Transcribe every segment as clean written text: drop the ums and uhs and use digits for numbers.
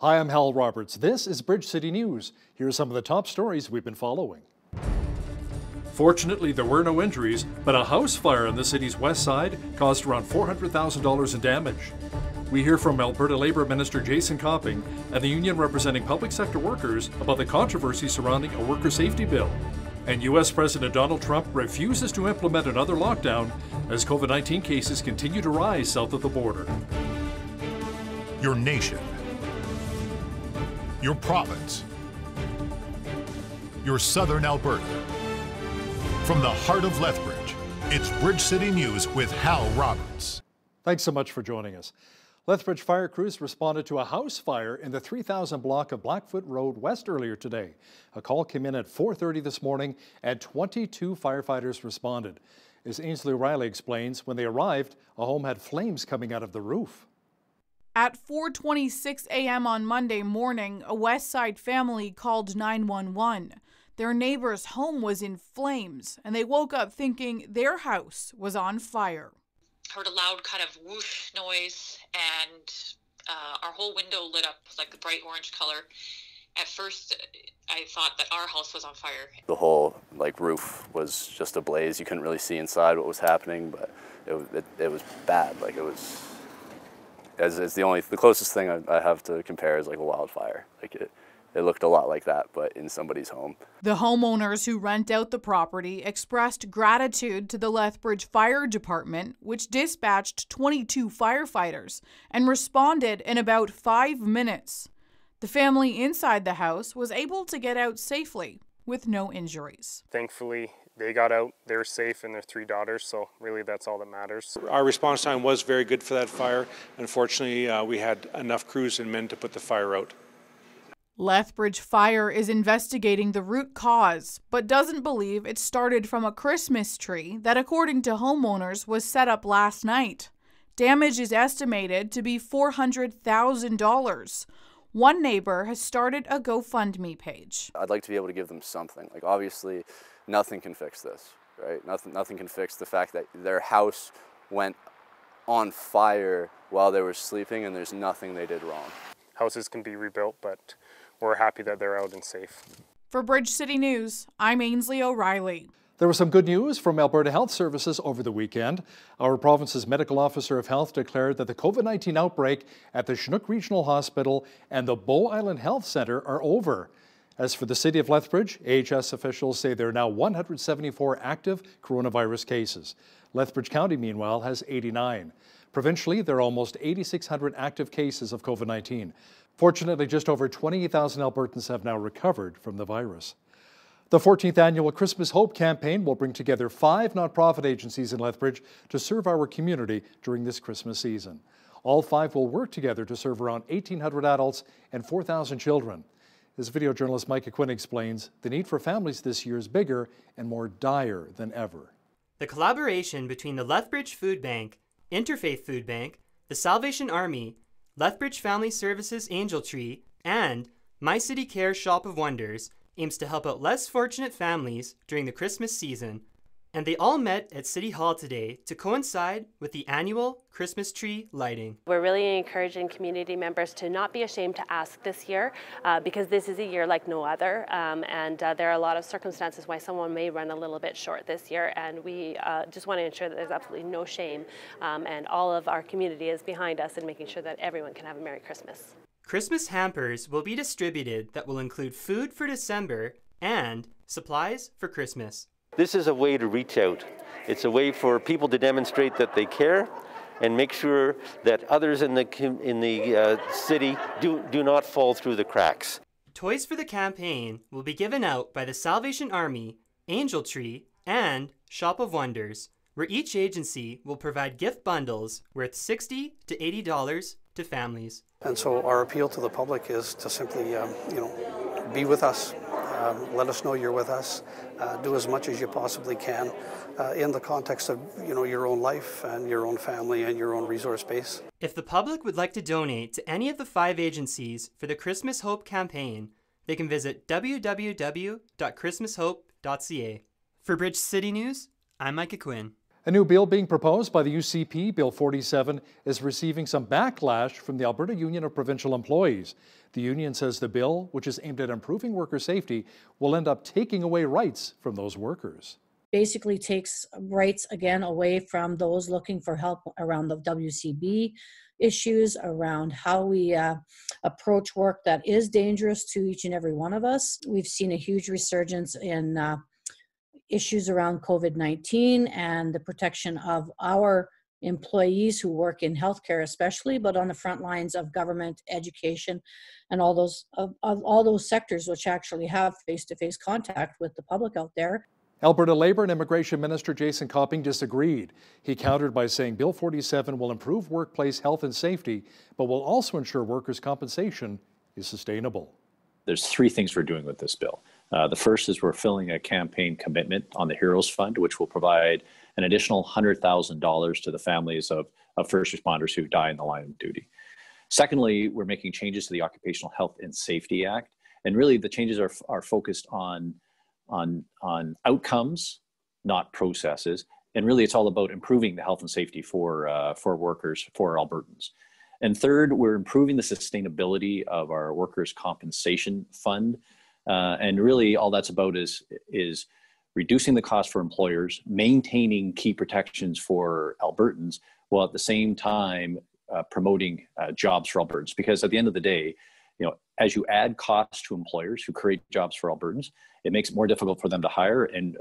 Hi, I'm Hal Roberts. This is Bridge City News. Here are some of the top stories we've been following. Fortunately, there were no injuries, but a house fire on the city's west side caused around $400,000 in damage. We hear from Alberta Labour Minister Jason Copping and the union representing public sector workers about the controversy surrounding a worker safety bill. And U.S. President Donald Trump refuses to implement another lockdown as COVID-19 cases continue to rise south of the border. Your nation, your province, your southern Alberta. From the heart of Lethbridge, it's Bridge City News with Hal Roberts. Thanks so much for joining us. Lethbridge fire crews responded to a house fire in the 3000 block of Blackfoot Road West earlier today. A call came in at 4:30 this morning and 22 firefighters responded. As Ainsley O'Reilly explains, when they arrived, a home had flames coming out of the roof. At 4:26 a.m. on Monday morning, a West Side family called 911. Their neighbor's home was in flames, and they woke up thinking their house was on fire. Heard a loud kind of whoosh noise, and our whole window lit up like a bright orange color. At first, I thought that our house was on fire. The whole roof was just ablaze. You couldn't really see inside what was happening, but it was bad. The closest thing I have to compare is like a wildfire. It looked a lot like that, but in somebody's home. The homeowners who rent out the property expressed gratitude to the Lethbridge Fire Department, which dispatched 22 firefighters and responded in about 5 minutes. The family inside the house was able to get out safely with no injuries. Thankfully, they got out, they're safe, and their 3 daughters, so really that's all that matters. Our response time was very good for that fire. Unfortunately, we had enough crews and men to put the fire out. Lethbridge Fire is investigating the root cause, but doesn't believe it started from a Christmas tree that, according to homeowners, was set up last night. Damage is estimated to be $400,000. One neighbor has started a GoFundMe page. I'd like to be able to give them something. Obviously, nothing can fix this, right? Nothing can fix the fact that their house went on fire while they were sleeping and there's nothing they did wrong. Houses can be rebuilt, but we're happy that they're out and safe. For Bridge City News, I'm Ainsley O'Reilly. There was some good news from Alberta Health Services over the weekend. Our province's medical officer of health declared that the COVID-19 outbreak at the Chinook Regional Hospital and the Bow Island Health Centre are over. As for the city of Lethbridge, AHS officials say there are now 174 active coronavirus cases. Lethbridge County, meanwhile, has 89. Provincially, there are almost 8,600 active cases of COVID-19. Fortunately, just over 28,000 Albertans have now recovered from the virus. The 14th annual Christmas Hope campaign will bring together 5 nonprofit agencies in Lethbridge to serve our community during this Christmas season. All 5 will work together to serve around 1,800 adults and 4,000 children. As video journalist Micah Quinn explains, the need for families this year is bigger and more dire than ever. The collaboration between the Lethbridge Food Bank, Interfaith Food Bank, the Salvation Army, Lethbridge Family Services Angel Tree, and My City Care Shop of Wonders aims to help out less fortunate families during the Christmas season, and they all met at City Hall today to coincide with the annual Christmas tree lighting. We're really encouraging community members to not be ashamed to ask this year because this is a year like no other, and there are a lot of circumstances why someone may run a little bit short this year, and we just want to ensure that there's absolutely no shame, and all of our community is behind us in making sure that everyone can have a Merry Christmas. Christmas hampers will be distributed that will include food for December and supplies for Christmas. This is a way to reach out. It's a way for people to demonstrate that they care and make sure that others in the city do not fall through the cracks. Toys for the campaign will be given out by the Salvation Army, Angel Tree, and Shop of Wonders, where each agency will provide gift bundles worth $60 to $80 to families. And so our appeal to the public is to simply, be with us. Let us know you're with us. Do as much as you possibly can in the context of your own life and your own family and your own resource base. If the public would like to donate to any of the 5 agencies for the Christmas Hope campaign, they can visit www.christmashope.ca. For Bridge City News, I'm Micah Quinn. A new bill being proposed by the UCP, Bill 47, is receiving some backlash from the Alberta Union of Provincial Employees. The union says the bill, which is aimed at improving worker safety, will end up taking away rights from those workers. Basically takes rights again away from those looking for help around the WCB issues, around how we approach work that is dangerous to each and every one of us. We've seen a huge resurgence in issues around COVID-19 and the protection of our employees who work in healthcare especially, but on the front lines of government, education, and all those sectors which actually have face-to-face contact with the public out there. Alberta Labour and Immigration Minister Jason Copping disagreed. He countered by saying Bill 47 will improve workplace health and safety, but will also ensure workers' compensation is sustainable. There's three things we're doing with this bill. The first is we're filling a campaign commitment on the Heroes Fund, which will provide an additional $100,000 to the families of first responders who die in the line of duty. Secondly, we're making changes to the Occupational Health and Safety Act. And really the changes are focused on outcomes, not processes. And really it's all about improving the health and safety for workers, for Albertans. And third, we're improving the sustainability of our workers' compensation fund. And really all that's about is reducing the cost for employers, maintaining key protections for Albertans, while at the same time promoting jobs for Albertans. Because at the end of the day, as you add costs to employers who create jobs for Albertans, it makes it more difficult for them to hire. And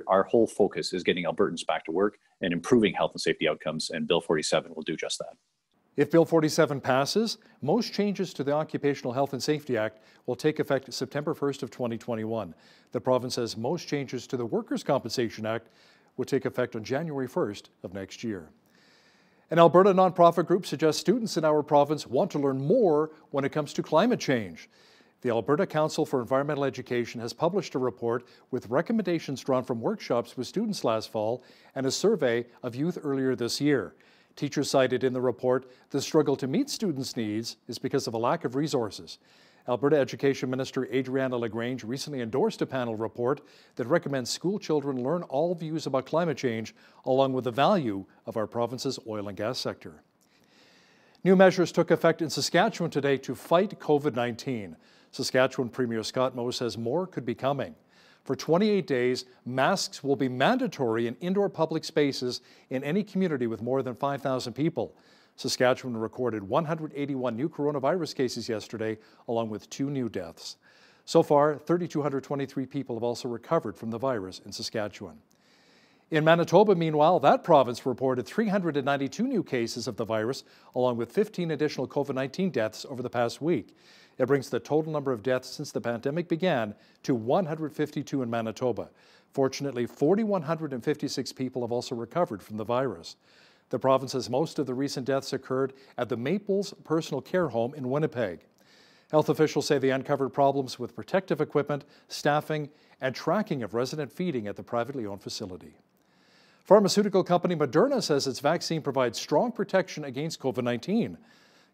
our whole focus is getting Albertans back to work and improving health and safety outcomes. And Bill 47 will do just that. If Bill 47 passes, most changes to the Occupational Health and Safety Act will take effect September 1st of 2021. The province says most changes to the Workers' Compensation Act will take effect on January 1st of next year. An Alberta nonprofit group suggests students in our province want to learn more when it comes to climate change. The Alberta Council for Environmental Education has published a report with recommendations drawn from workshops with students last fall and a survey of youth earlier this year. Teachers cited in the report the struggle to meet students' needs is because of a lack of resources. Alberta Education Minister Adriana LaGrange recently endorsed a panel report that recommends school children learn all views about climate change along with the value of our province's oil and gas sector. New measures took effect in Saskatchewan today to fight COVID-19. Saskatchewan Premier Scott Moe says more could be coming. For 28 days, masks will be mandatory in indoor public spaces in any community with more than 5,000 people. Saskatchewan recorded 181 new coronavirus cases yesterday, along with 2 new deaths. So far, 3,223 people have also recovered from the virus in Saskatchewan. In Manitoba, meanwhile, that province reported 392 new cases of the virus, along with 15 additional COVID-19 deaths over the past week. It brings the total number of deaths since the pandemic began to 152 in Manitoba. Fortunately, 4,156 people have also recovered from the virus. The province says most of the recent deaths occurred at the Maples Personal Care Home in Winnipeg. Health officials say they uncovered problems with protective equipment, staffing, and tracking of resident feeding at the privately owned facility. Pharmaceutical company Moderna says its vaccine provides strong protection against COVID-19.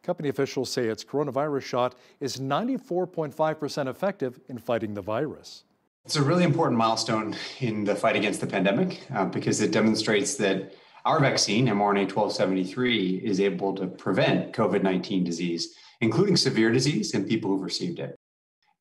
Company officials say its coronavirus shot is 94.5% effective in fighting the virus. It's a really important milestone in the fight against the pandemic because it demonstrates that our vaccine, mRNA-1273, is able to prevent COVID-19 disease, including severe disease in people who've received it.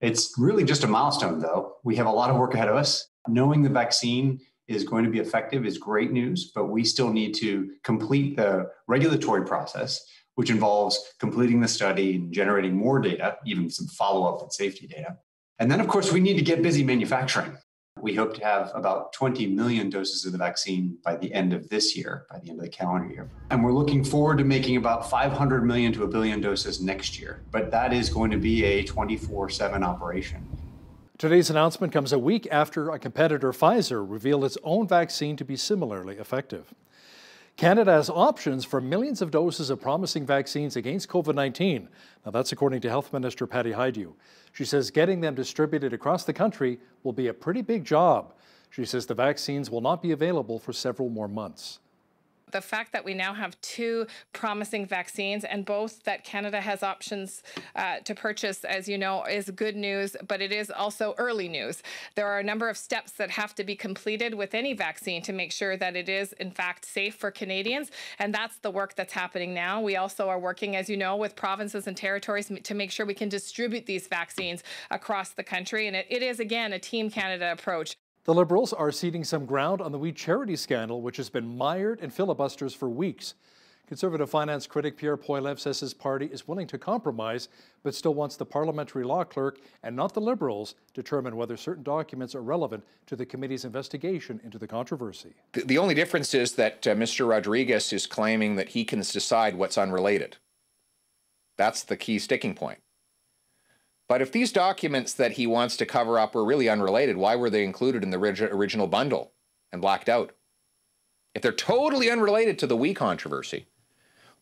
It's really just a milestone, though. We have a lot of work ahead of us. Knowing the vaccine is going to be effective is great news, but we still need to complete the regulatory process, which involves completing the study and generating more data, even some follow-up and safety data. And then, of course, we need to get busy manufacturing. We hope to have about 20 million doses of the vaccine by the end of this year, by the end of the calendar year. And we're looking forward to making about 500 million to 1 billion doses next year. But that is going to be a 24/7 operation. Today's announcement comes a week after a competitor, Pfizer, revealed its own vaccine to be similarly effective. Canada has options for millions of doses of promising vaccines against COVID-19. Now that's according to Health Minister Patty Hajdu. She says getting them distributed across the country will be a pretty big job. She says the vaccines will not be available for several more months. the fact that we now have 2 promising vaccines, and both that Canada has options to purchase, as you know, is good news, but it is also early news. There are a number of steps that have to be completed with any vaccine to make sure that it is, in fact, safe for Canadians, and that's the work that's happening now. We also are working, as you know, with provinces and territories to make sure we can distribute these vaccines across the country, and it is, again, a Team Canada approach. The Liberals are ceding some ground on the We Charity scandal, which has been mired in filibusters for weeks. Conservative finance critic Pierre Poilievre says his party is willing to compromise, but still wants the parliamentary law clerk, and not the Liberals, determine whether certain documents are relevant to the committee's investigation into the controversy. The only difference is that Mr. Rodriguez is claiming that he can decide what's unrelated. That's the key sticking point. But if these documents that he wants to cover up were really unrelated, why were they included in the original bundle and blacked out? If they're totally unrelated to the We controversy,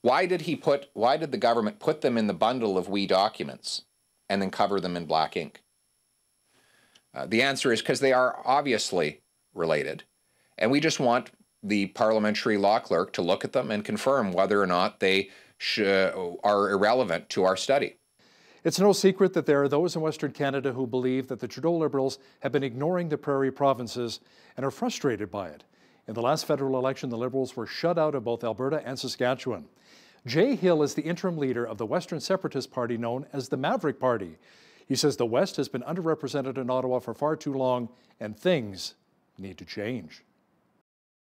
why did the government put them in the bundle of We documents and then cover them in black ink? The answer is because they are obviously related, and we just want the parliamentary law clerk to look at them and confirm whether or not they are irrelevant to our study. It's no secret that there are those in Western Canada who believe that the Trudeau Liberals have been ignoring the prairie provinces and are frustrated by it. In the last federal election, the Liberals were shut out of both Alberta and Saskatchewan. Jay Hill is the interim leader of the Western Separatist Party known as the Maverick Party. He says the West has been underrepresented in Ottawa for far too long, and things need to change.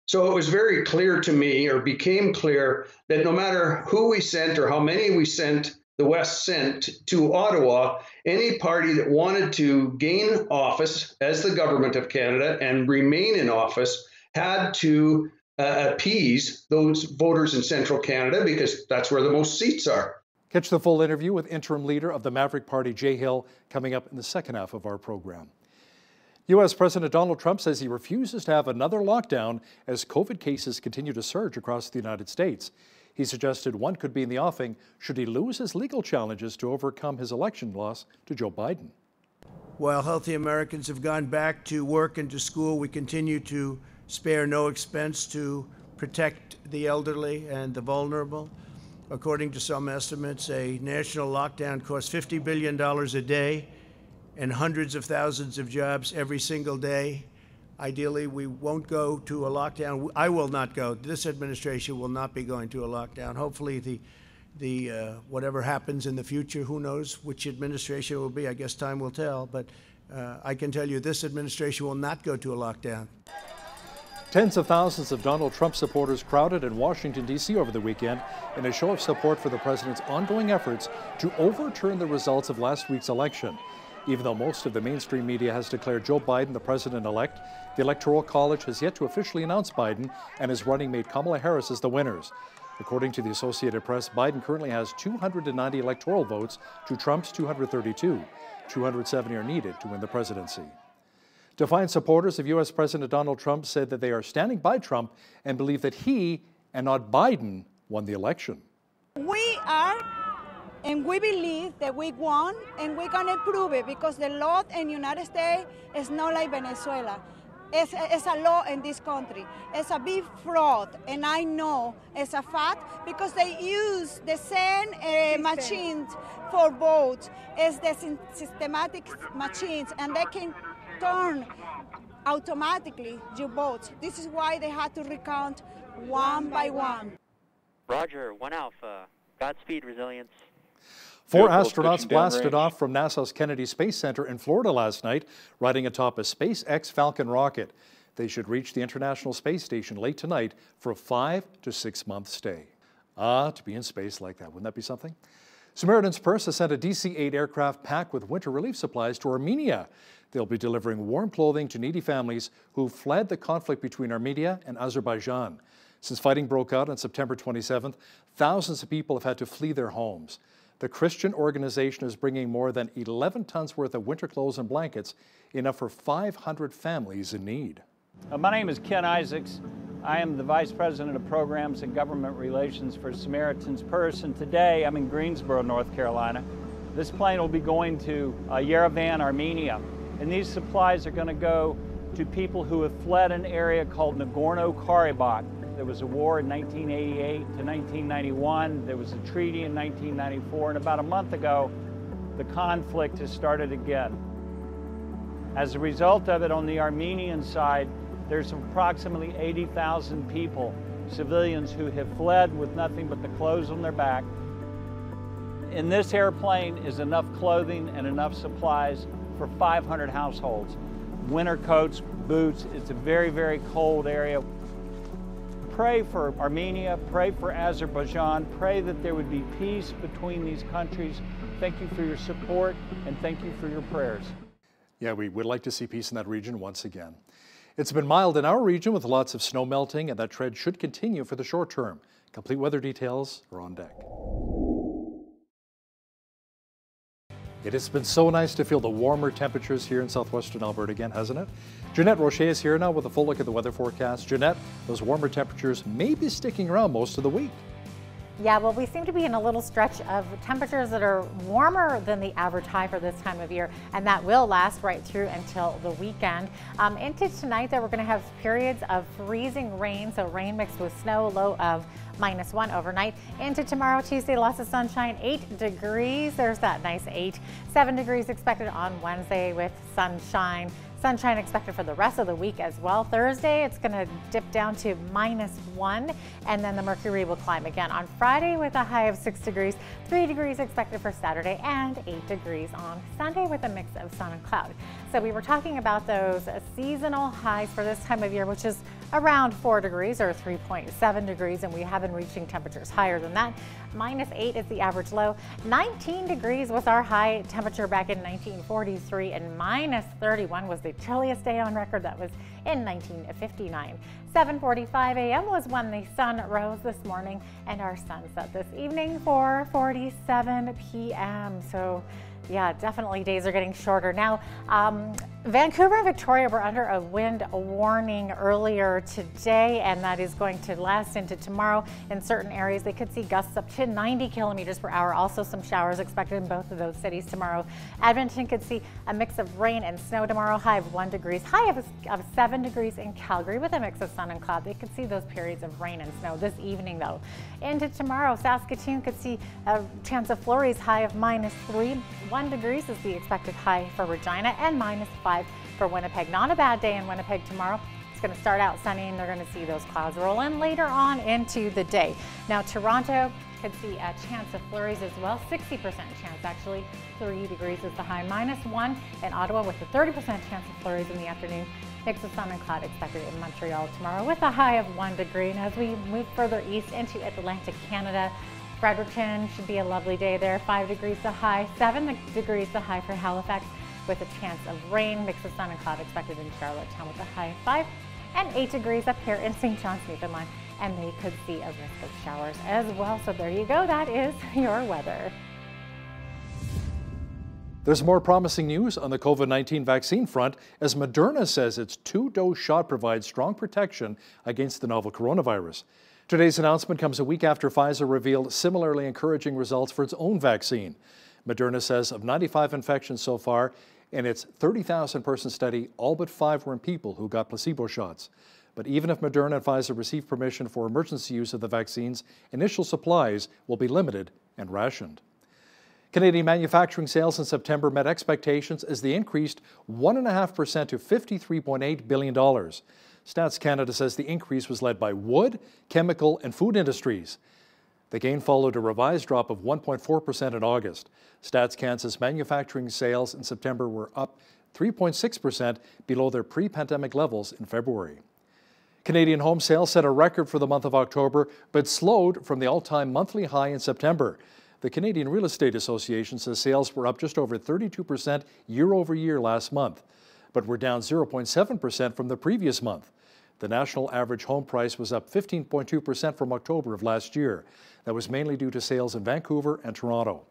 So it was very clear to me, or became clear, that no matter who we sent or how many we sent, the West sent to Ottawa, any party that wanted to gain office as the government of Canada and remain in office had to appease those voters in central Canada, because that's where the most seats are. Catch the full interview with interim leader of the Maverick Party, Jay Hill, coming up in the second half of our program. U.S. President Donald Trump says he refuses to have another lockdown as COVID cases continue to surge across the United States. He suggested one could be in the offing should he lose his legal challenges to overcome his election loss to Joe Biden. While healthy Americans have gone back to work and to school, we continue to spare no expense to protect the elderly and the vulnerable. According to some estimates, a national lockdown costs $50 billion a day and hundreds of thousands of jobs every single day. Ideally, we won't go to a lockdown. I will not go. This administration will not be going to a lockdown. Hopefully, whatever happens in the future, who knows which administration it will be. I guess time will tell. But I can tell you this administration will not go to a lockdown. Tens of thousands of Donald Trump supporters crowded in Washington, D.C. over the weekend in a show of support for the president's ongoing efforts to overturn the results of last week's election. Even though most of the mainstream media has declared Joe Biden the president-elect, the Electoral College has yet to officially announce Biden, and his running mate Kamala Harris as the winners. According to the Associated Press, Biden currently has 290 electoral votes to Trump's 232. 270 are needed to win the presidency. Defiant supporters of U.S. President Donald Trump said that they are standing by Trump and believe that he, and not Biden, won the election. We are, and we believe that we won, and we're going to prove it, because the law in the United States is not like Venezuela. It's a law in this country. It's a big fraud, and I know it's a fact because they use the same machines for votes. It's the systematic machines, and they can turn automatically your votes. This is why they had to recount one by one. Roger, 1 Alpha. Godspeed, resilience. 4 astronauts blasted off from NASA's Kennedy Space Center in Florida last night, riding atop a SpaceX Falcon rocket. They should reach the International Space Station late tonight for a 5 to 6 month stay. To be in space like that, wouldn't that be something? Samaritan's Purse has sent a DC-8 aircraft packed with winter relief supplies to Armenia. They'll be delivering warm clothing to needy families who fled the conflict between Armenia and Azerbaijan. Since fighting broke out on September 27th, thousands of people have had to flee their homes. The Christian organization is bringing more than 11 tons worth of winter clothes and blankets, enough for 500 families in need. My name is Ken Isaacs. I am the Vice President of Programs and Government Relations for Samaritan's Purse, and today I'm in Greensboro, North Carolina. This plane will be going to Yerevan, Armenia, and these supplies are going to go to people who have fled an area called Nagorno-Karabakh. There was a war in 1988 to 1991. There was a treaty in 1994. And about a month ago, the conflict has started again. As a result of it, on the Armenian side, there's approximately 80,000 people, civilians who have fled with nothing but the clothes on their back. In this airplane is enough clothing and enough supplies for 500 households. Winter coats, boots, it's a very, very cold area. Pray for Armenia, pray for Azerbaijan, pray that there would be peace between these countries. Thank you for your support and thank you for your prayers. Yeah, we would like to see peace in that region once again. It's been mild in our region with lots of snow melting, and that trend should continue for the short term. Complete weather details are on deck. It has been so nice to feel the warmer temperatures here in southwestern Alberta again, hasn't it? Jeanette Rocher is here now with a full look at the weather forecast. Jeanette, those warmer temperatures may be sticking around most of the week. Yeah, well, we seem to be in a little stretch of temperatures that are warmer than the average high for this time of year, and that will last right through until the weekend. Into tonight, though, we're going to have periods of freezing rain, so rain mixed with snow, low of -1 overnight. Into tomorrow, Tuesday, lots of sunshine, 8 degrees. There's that nice 8. 7 degrees expected on Wednesday with sunshine. Sunshine expected for the rest of the week as well. Thursday, it's going to dip down to -1, and then the mercury will climb again on Friday with a high of 6 degrees. 3 degrees expected for Saturday and 8 degrees on Sunday with a mix of sun and cloud. So we were talking about those seasonal highs for this time of year, which is around 4 degrees or 3.7 degrees, and we have been reaching temperatures higher than that. -8 is the average low. 19 degrees was our high temperature back in 1943, and -31 was the chilliest day on record. That was in 1959. 7:45 a.m. was when the sun rose this morning, and our sun set this evening, 4:47 p.m. So yeah, definitely days are getting shorter. Now, Vancouver and Victoria were under a wind warning earlier today, and that is going to last into tomorrow. In certain areas, they could see gusts up to 90 kilometers per hour. Also, some showers expected in both of those cities tomorrow. Edmonton could see a mix of rain and snow tomorrow, high of 1 degree, high of 7 degrees in Calgary with a mix of sun and cloud. They could see those periods of rain and snow this evening, though. Into tomorrow, Saskatoon could see a chance of flurries, high of -3. 1 degrees is the expected high for Regina, and -5 for Winnipeg. Not a bad day in Winnipeg tomorrow. It's going to start out sunny, and they're going to see those clouds roll in later on into the day. Now, Toronto could see a chance of flurries as well, 60% chance actually. 3 degrees is the high, -1 in Ottawa with a 30% chance of flurries in the afternoon. Mix of sun and cloud expected in Montreal tomorrow with a high of 1 degree. And as we move further east into Atlantic Canada, Fredericton should be a lovely day there. 5 degrees the high, 7 degrees the high for Halifax with a chance of rain. Mix of sun and cloud expected in Charlottetown with a high of 5, and 8 degrees up here in St. John's, Newfoundland, and they could see a risk of showers as well. So there you go, that is your weather. There's more promising news on the COVID-19 vaccine front as Moderna says its 2-dose shot provides strong protection against the novel coronavirus. Today's announcement comes a week after Pfizer revealed similarly encouraging results for its own vaccine. Moderna says of 95 infections so far in its 30,000-person study, all but 5 were in people who got placebo shots. But even if Moderna and Pfizer receive permission for emergency use of the vaccines, initial supplies will be limited and rationed. Canadian manufacturing sales in September met expectations as they increased 1.5% to $53.8 billion. Stats Canada says the increase was led by wood, chemical, and food industries. The gain followed a revised drop of 1.4% in August. Stats Can says manufacturing sales in September were up 3.6% below their pre-pandemic levels in February. Canadian home sales set a record for the month of October, but slowed from the all-time monthly high in September. The Canadian Real Estate Association says sales were up just over 32% year over year last month, but were down 0.7% from the previous month. The national average home price was up 15.2% from October of last year. That was mainly due to sales in Vancouver and Toronto.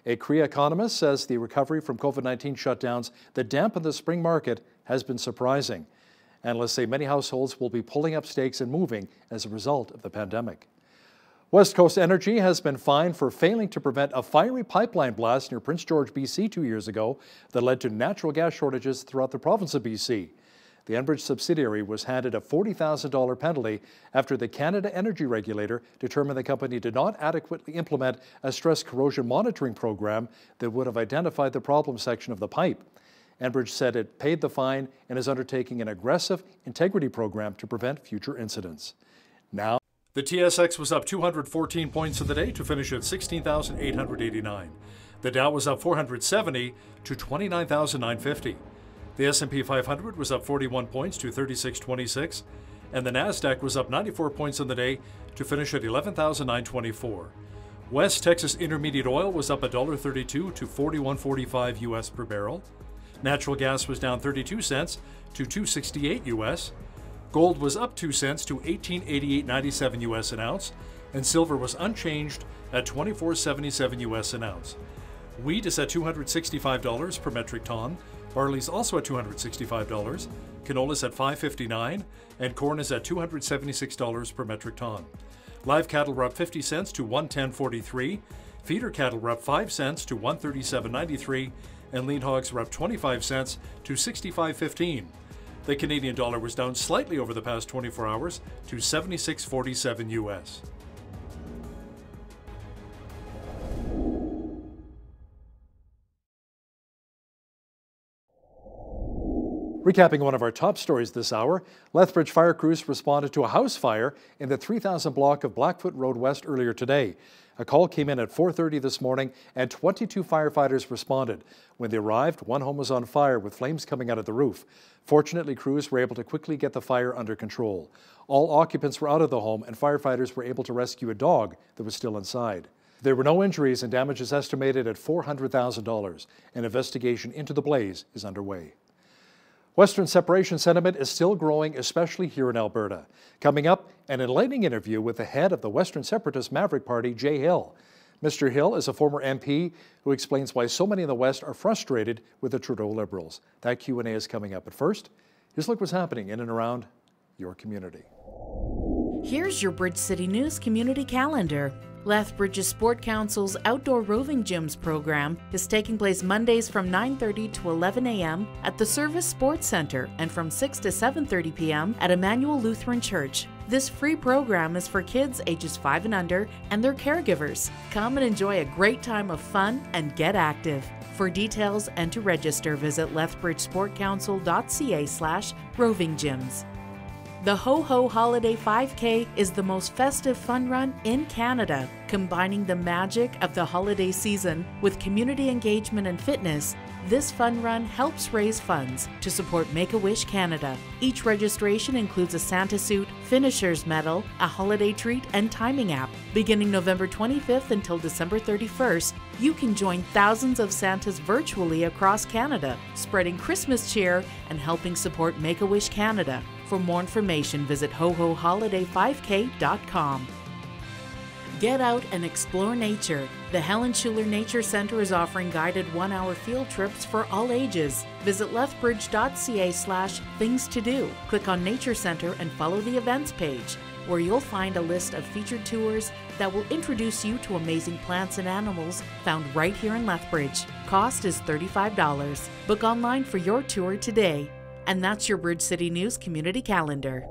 A CREA economist says the recovery from COVID-19 shutdowns that dampened the spring market has been surprising. Analysts say many households will be pulling up stakes and moving as a result of the pandemic. West Coast Energy has been fined for failing to prevent a fiery pipeline blast near Prince George, BC 2 years ago that led to natural gas shortages throughout the province of BC. The Enbridge subsidiary was handed a $40,000 penalty after the Canada Energy Regulator determined the company did not adequately implement a stress corrosion monitoring program that would have identified the problem section of the pipe. Enbridge said it paid the fine and is undertaking an aggressive integrity program to prevent future incidents. Now, the TSX was up 214 points in the day to finish at 16,889. The Dow was up 470 to 29,950. The S&P 500 was up 41 points to 3626, and the Nasdaq was up 94 points in the day to finish at 11,924. West Texas Intermediate Oil was up $1.32 to $41.45 US per barrel. Natural gas was down 32 cents to $2.68 US. Gold was up 2 cents to $18.88.97 US an ounce, and silver was unchanged at $24.77 US an ounce. Wheat is at $265 per metric ton. Barley's also at $265. Canola's at $5.59, and corn is at $276 per metric ton. Live cattle were up 50 cents to $110.43. Feeder cattle were up 5 cents to $137.93. And lean hogs were up 25 cents to $65.15. The Canadian dollar was down slightly over the past 24 hours to 76.47 US. Recapping one of our top stories this hour, Lethbridge fire crews responded to a house fire in the 3000 block of Blackfoot Road West earlier today. A call came in at 4:30 this morning and 22 firefighters responded. When they arrived, one home was on fire with flames coming out of the roof. Fortunately, crews were able to quickly get the fire under control. All occupants were out of the home and firefighters were able to rescue a dog that was still inside. There were no injuries and damage is estimated at $400,000. An investigation into the blaze is underway. Western separation sentiment is still growing, especially here in Alberta. Coming up, an enlightening interview with the head of the Western Separatist Maverick Party, Jay Hill. Mr. Hill is a former MP who explains why so many in the West are frustrated with the Trudeau Liberals. That Q&A is coming up. But first, here's a look what's happening in and around your community. Here's your Bridge City News community calendar. Lethbridge's Sport Council's Outdoor Roving Gyms program is taking place Mondays from 9:30 to 11 a.m. at the Service Sports Center and from 6 to 7:30 p.m. at Emmanuel Lutheran Church. This free program is for kids ages 5 and under and their caregivers. Come and enjoy a great time of fun and get active. For details and to register, visit lethbridgesportcouncil.ca/rovinggyms. The Ho Ho Holiday 5K is the most festive fun run in Canada, combining the magic of the holiday season with community engagement and fitness. This fun run helps raise funds to support Make-A-Wish Canada. Each registration includes a Santa suit, finisher's medal, a holiday treat, and timing app. Beginning November 25th until December 31st, you can join thousands of Santas virtually across Canada, spreading Christmas cheer and helping support Make-A-Wish Canada. For more information, visit hohoholiday5k.com. Get out and explore nature. The Helen Schuler Nature Center is offering guided 1-hour field trips for all ages. Visit lethbridge.ca/things to do. Click on Nature Center and follow the events page, where you'll find a list of featured tours that will introduce you to amazing plants and animals found right here in Lethbridge. Cost is $35. Book online for your tour today. And that's your Bridge City News community calendar.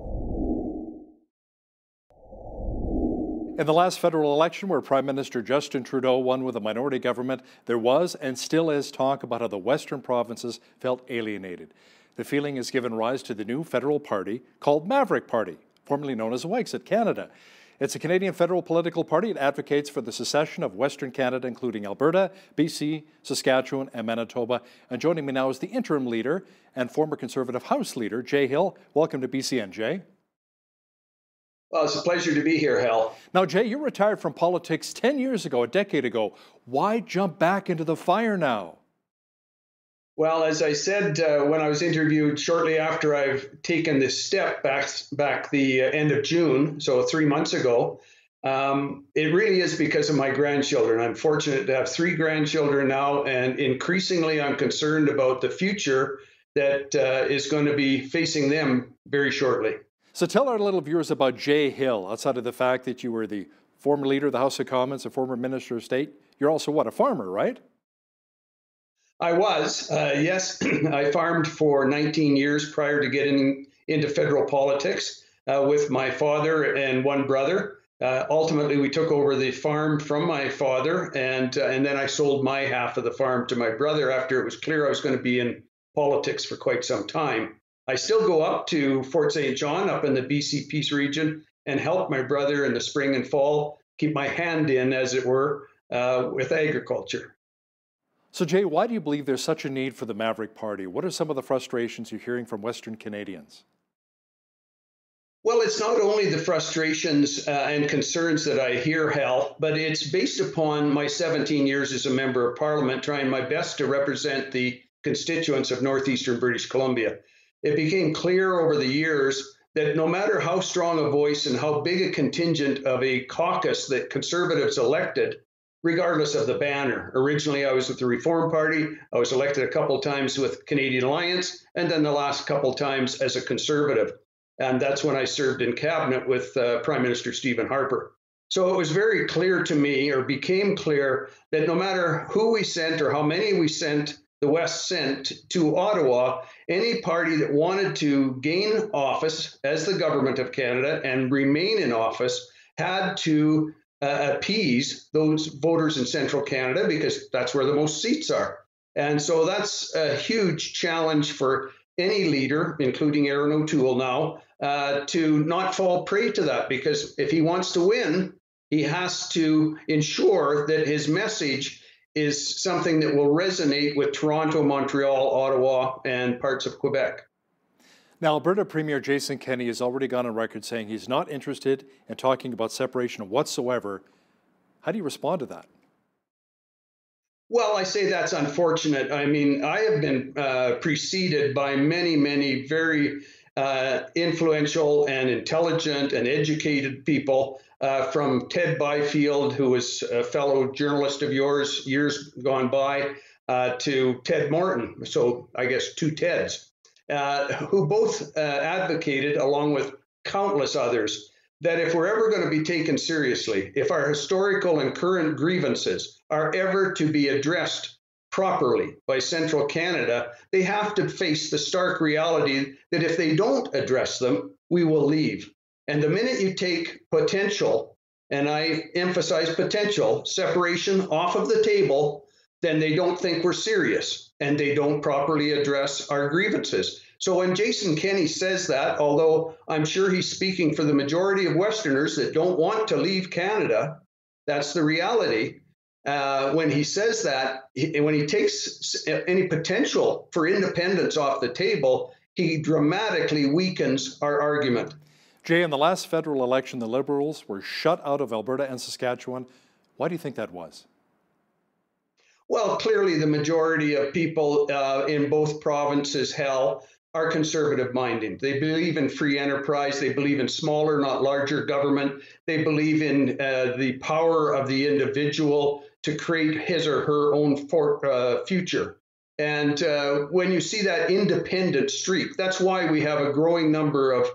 In the last federal election, where Prime Minister Justin Trudeau won with a minority government, there was and still is talk about how the Western provinces felt alienated. The feeling has given rise to the new federal party called Maverick Party, formerly known as Wexit Canada. It's a Canadian federal political party. It advocates for the secession of Western Canada, including Alberta, BC, Saskatchewan, and Manitoba. And joining me now is the interim leader and former Conservative House leader, Jay Hill. Welcome to BCN, Jay. Well, it's a pleasure to be here, Hal. Now, Jay, you retired from politics 10 years ago, a decade ago. Why jump back into the fire now? Well, as I said when I was interviewed shortly after I've taken this step back the end of June, so 3 months ago, it really is because of my grandchildren. I'm fortunate to have 3 grandchildren now, and increasingly I'm concerned about the future that is going to be facing them very shortly. So tell our little viewers about Jay Hill, outside of the fact that you were the former leader of the House of Commons, a former Minister of State. You're also, what, a farmer, right? I was, yes. I farmed for 19 years prior to getting into federal politics with my father and one brother. Ultimately, we took over the farm from my father, and then I sold my half of the farm to my brother after it was clear I was going to be in politics for quite some time. I still go up to Fort St. John up in the BC Peace region and help my brother in the spring and fall, keep my hand in, as it were, with agriculture. So Jay, why do you believe there's such a need for the Maverick Party? What are some of the frustrations you're hearing from Western Canadians? Well, it's not only the frustrations and concerns that I hear, Hal, but it's based upon my 17 years as a member of Parliament, trying my best to represent the constituents of northeastern British Columbia. It became clear over the years that no matter how strong a voice and how big a contingent of a caucus that Conservatives elected, regardless of the banner. Originally, I was with the Reform Party. I was elected a couple of times with Canadian Alliance, and then the last couple of times as a Conservative. And that's when I served in cabinet with Prime Minister Stephen Harper. So it was very clear to me, or became clear, that no matter who we sent or how many we sent, the West sent to Ottawa, any party that wanted to gain office as the government of Canada and remain in office had to appease those voters in central Canada, because that's where the most seats are. And so that's a huge challenge for any leader, including Aaron O'Toole now, to not fall prey to that, because if he wants to win, he has to ensure that his message is something that will resonate with Toronto, Montreal, Ottawa, and parts of Quebec. Now, Alberta Premier Jason Kenney has already gone on record saying he's not interested in talking about separation whatsoever. How do you respond to that? Well, I say that's unfortunate. I mean, I have been preceded by many, many very influential and intelligent and educated people, from Ted Byfield, who was a fellow journalist of yours years gone by, to Ted Morton. So I guess two Teds, who both advocated, along with countless others, that if we're ever going to be taken seriously, if our historical and current grievances are ever to be addressed properly by Central Canada, they have to face the stark reality that if they don't address them, we will leave. And the minute you take potential, and I emphasize potential, separation off of the table, then they don't think we're serious and they don't properly address our grievances. So when Jason Kenney says that, although I'm sure he's speaking for the majority of Westerners that don't want to leave Canada, that's the reality. When he says that, when he takes any potential for independence off the table, he dramatically weakens our argument. Jay, in the last federal election, the Liberals were shut out of Alberta and Saskatchewan. Why do you think that was? Well, clearly the majority of people in both provinces, Hal, are conservative-minded. They believe in free enterprise. They believe in smaller, not larger government. They believe in the power of the individual to create his or her own future. And when you see that independent streak, that's why we have a growing number of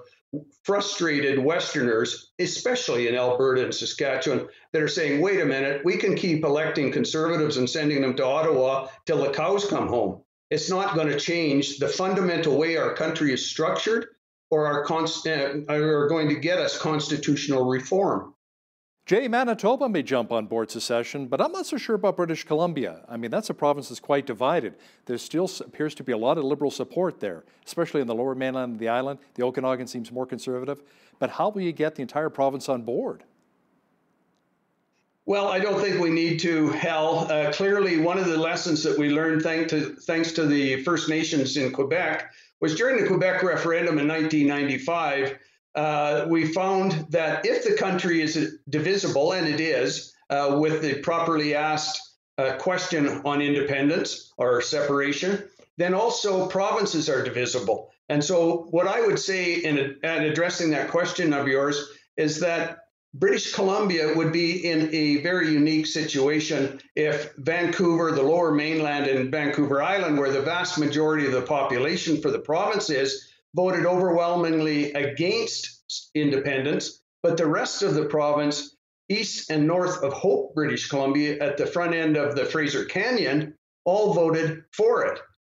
frustrated Westerners, especially in Alberta and Saskatchewan, that are saying, wait a minute, we can keep electing Conservatives and sending them to Ottawa till the cows come home. It's not going to change the fundamental way our country is structured or are going to get us constitutional reform. Jay, Manitoba may jump on board secession, but I'm not so sure about British Columbia. I mean, that's a province that's quite divided. There still appears to be a lot of Liberal support there, especially in the lower mainland of the island. The Okanagan seems more conservative. But how will you get the entire province on board? Well, I don't think we need to, Hal. Clearly, one of the lessons that we learned thanks to the First Nations in Quebec was during the Quebec referendum in 1995, we found that if the country is divisible, and it is, with the properly asked question on independence or separation, then also provinces are divisible. And so what I would say in addressing that question of yours is that British Columbia would be in a very unique situation if Vancouver, the lower mainland, and Vancouver Island, where the vast majority of the population for the province is, voted overwhelmingly against independence, but the rest of the province, east and north of Hope, British Columbia, at the front end of the Fraser Canyon, all voted for it.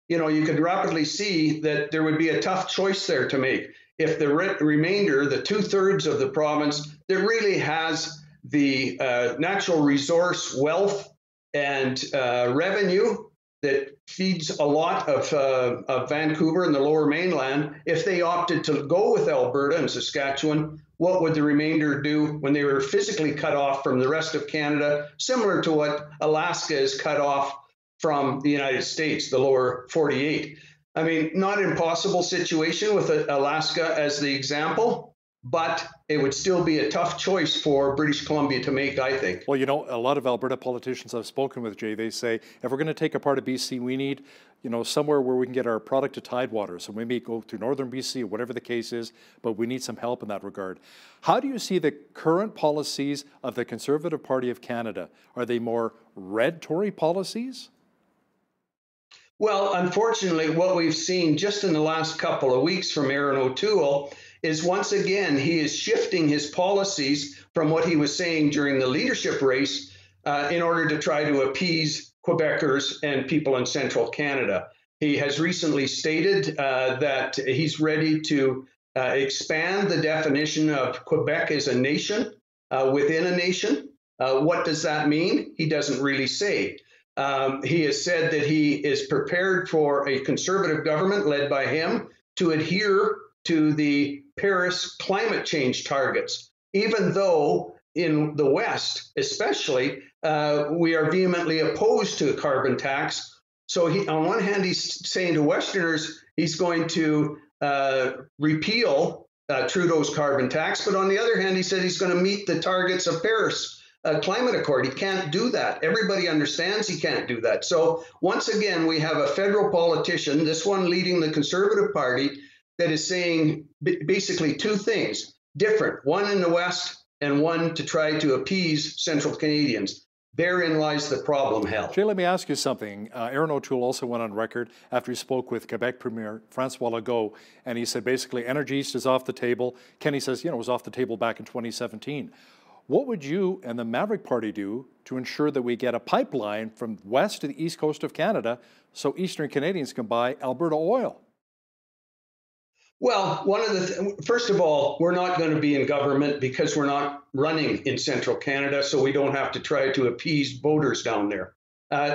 You know, you could rapidly see that there would be a tough choice there to make. If the remainder, the 2/3 of the province that really has the natural resource wealth and revenue that feeds a lot of Vancouver and the Lower Mainland, if they opted to go with Alberta and Saskatchewan, what would the remainder do when they were physically cut off from the rest of Canada, similar to what Alaska is cut off from the United States, the lower 48? I mean, not an impossible situation with Alaska as the example, but it would still be a tough choice for British Columbia to make, I think. Well, you know, a lot of Alberta politicians I've spoken with, Jay, they say, if we're going to take a part of BC, we need, you know, somewhere where we can get our product to Tidewater. So we may go to northern BC or whatever the case is, but we need some help in that regard. How do you see the current policies of the Conservative Party of Canada? Are they more red Tory policies? Well, unfortunately, what we've seen just in the last couple of weeks from Aaron O'Toole is once again, he is shifting his policies from what he was saying during the leadership race in order to try to appease Quebecers and people in central Canada. He has recently stated that he's ready to expand the definition of Quebec as a nation within a nation. What does that mean? He doesn't really say. He has said that he is prepared for a Conservative government led by him to adhere to the Paris climate change targets, even though in the West, especially, we are vehemently opposed to a carbon tax. So he, on one hand, he's saying to Westerners, he's going to repeal Trudeau's carbon tax, but on the other hand, he said he's going to meet the targets of Paris Climate Accord. He can't do that. Everybody understands he can't do that. So once again, we have a federal politician, this one leading the Conservative Party, that is saying basically two things, different, one in the West and one to try to appease Central Canadians. Therein lies the problem, Hal. Jay, let me ask you something. Aaron O'Toole also went on record after he spoke with Quebec Premier François Legault, and he said basically Energy East is off the table. Kenny says, you know, it was off the table back in 2017. What would you and the Maverick Party do to ensure that we get a pipeline from west to the east coast of Canada so Eastern Canadians can buy Alberta oil? Well, first of all, we're not going to be in government because we're not running in central Canada, so we don't have to try to appease voters down there.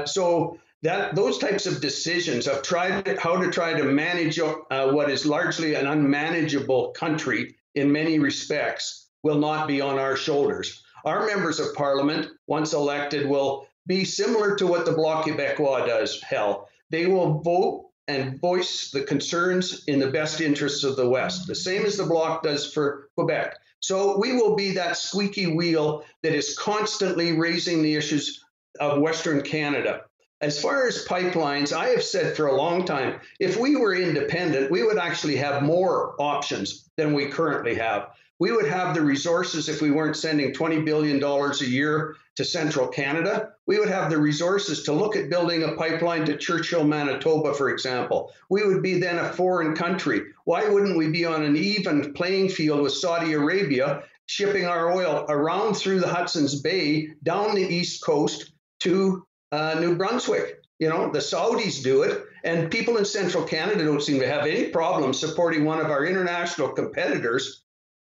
So those types of decisions of how to try to manage what is largely an unmanageable country in many respects will not be on our shoulders. Our members of Parliament, once elected, will be similar to what the Bloc Québécois does, Hal. They will vote and voice the concerns in the best interests of the West, the same as the Bloc does for Quebec. So we will be that squeaky wheel that is constantly raising the issues of Western Canada. As far as pipelines, I have said for a long time, if we were independent, we would actually have more options than we currently have. We would have the resources if we weren't sending $20 billion a year to central Canada. We would have the resources to look at building a pipeline to Churchill, Manitoba, for example. We would be then a foreign country. Why wouldn't we be on an even playing field with Saudi Arabia, shipping our oil around through the Hudson's Bay, down the East Coast to New Brunswick? You know, the Saudis do it, and people in central Canada don't seem to have any problem supporting one of our international competitors.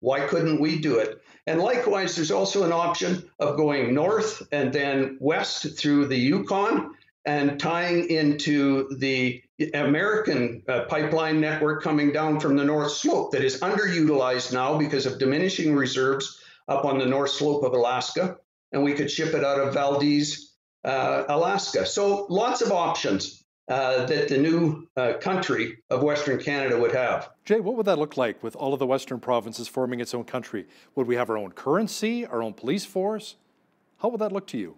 Why couldn't we do it? And likewise, there's also an option of going north and then west through the Yukon and tying into the American pipeline network coming down from the North Slope that is underutilized now because of diminishing reserves up on the North Slope of Alaska. And we could ship it out of Valdez, Alaska. So lots of options that the new country of Western Canada would have. Jay, what would that look like with all of the Western provinces forming its own country? Would we have our own currency, our own police force? How would that look to you?